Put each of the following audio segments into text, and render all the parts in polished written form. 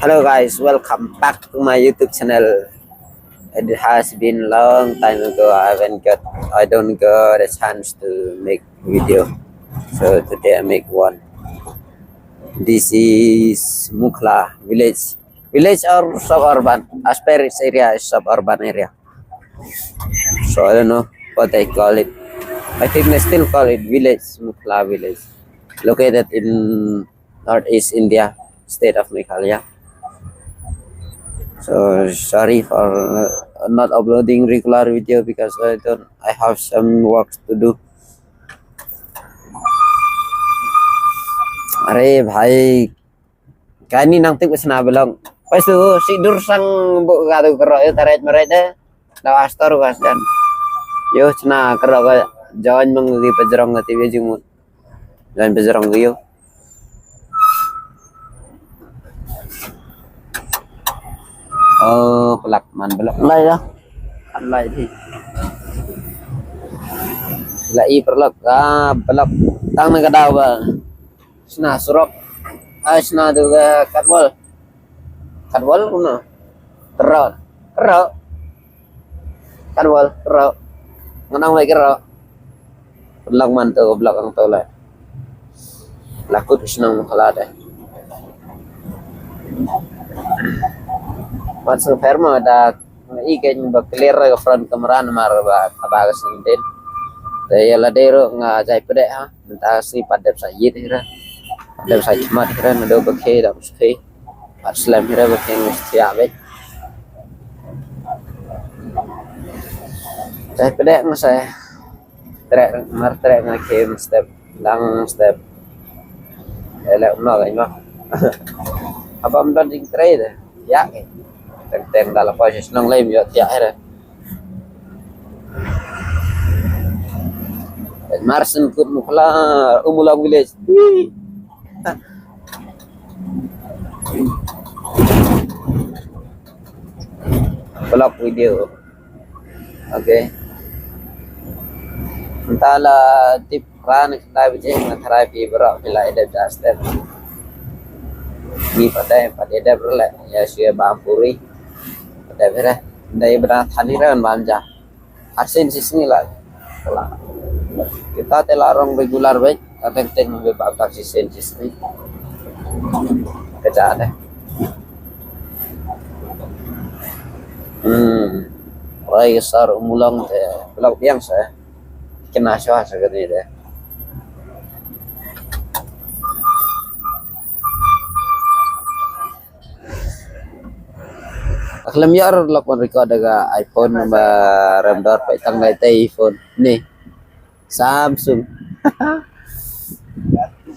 Hello guys, welcome back to my YouTube channel. It has been long time ago. I don't got a chance to make video. So today I make one. This is Mukla village. Village or suburban? Asperis area is suburban area. So I don't know what I call it. I think they still call it village, Mukla village. Located in northeast India, state of Meghalaya. So sorry for not uploading regular video because I have some work to do. Are bhai kani nang tik usna belong. Pasu sidur sang bu gadu kero taret mereda daw astor dan. Yo cina kero ka jawan mengi pejerong ngati bejumut. Jawan pejerong yo. Pelak man belak lai dah. Lai thì lại pelak pelak tang na kadaw ba. Sna surok. Sna tu katwal. Katwal kuno. Kero. Kero. Katwal kero. Nganang mai kero. Pelak man tu pelak ang tu lai. Lakut senang kalada. Masuk ferma ada ikan clear ke front kamera mar ba tabagas nintin. Daya ladero nga jai pede ha. Mentah si padep sayit hira. Padep sayit mat hira nado bakhe da muske. Aslam hira bakhe mustia be. Jai pede masa trek mar trek nga kem step lang step. Ele umno ga ima. Apa amdan ding trade ya ke. Teng dalam proses nang lain ya tiak era. Marsen kut mukla umulang village. Vlog video. Okay. Entahlah tip kan kita bijak terapi berak nilai ada step. Ni pada ada berlek ya sia bampuri. Pada dari berat tadi kan banja. Asin sini lah. Kita telarong regular baik. Kadang-kadang bebab taksi sensis ni. Kerja ada. Rai sar umulang te. Belak biang saya. Kena syah segini deh. Aklem yar lakon record aga iPhone number remdor pa itang na iPhone ni Samsung.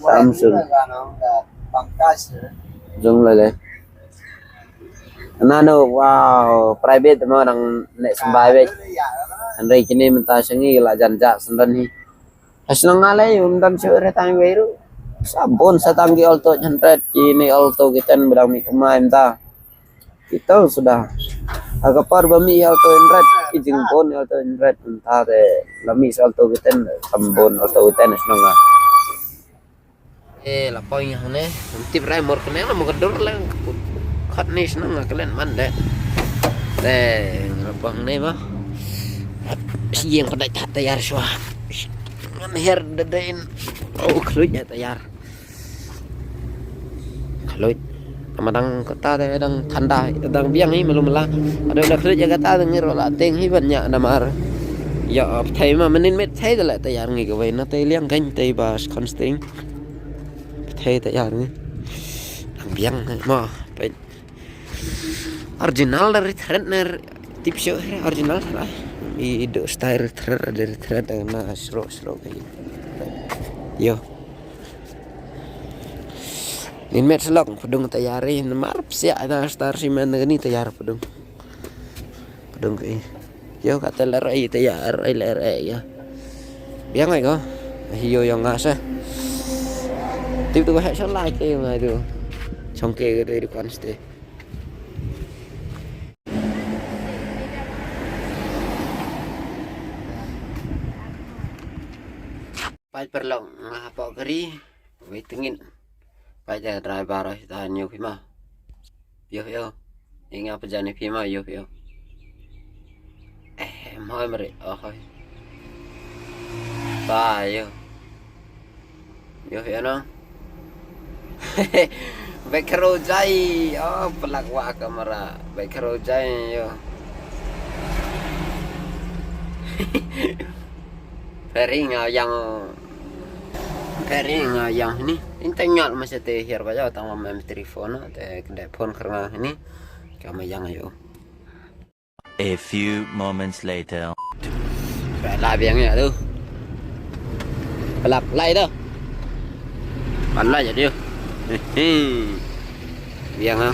Samsung Zoom lele. Nano wow private mo nang nek sembay be. Andai kini mentah sengi la janja sendan hi. Asnang ngalai umdan sure tang biru. Sampun satanggi alto nyentet kini alto kitan berang mi kemain ta. Kita sudah agak par bami alto enret kijing pon alto enret entah de lami alto kiten sambon alto kiten senanga la poin hane tip rai mor kene mo kedor lang khat ni senanga kelen man de rabang ne ma siang pada tayar swa ngan her dedain khlunya tayar khluit Amadang kata dang thanda dang biang hi malum la ada udah kerja kata dang ngiro la teng hi banyak namar ya thai ma menin met thai la tayar ngi ko na tay liang kan tay bas consting thai tayar ngi dang biang ma pe original dari trend ner tip show original lah I do style dari trend na slow kayak yo in met selok pedung tayari marp sia ada star simen gani tayar pedung ke yo kata lerai tayar lerai ya biang ai ko hiyo yang ngasa tiếp tục hãy subscribe like cái này được xong kê cái đi quan stay pai perlong apa keri waitingin pai driver kita nhiều khi mà yo ingat apa jani pima yo mau meri ba yo no baik kerojai pelak wa kamera baik kerojai yo Pering yang ini intenya masih tehir baca utama mem telepon teh kedai phone karena ini kami yang ayo A few moments later. Lah biangnya tuh pelak lai tuh pandai jadi biang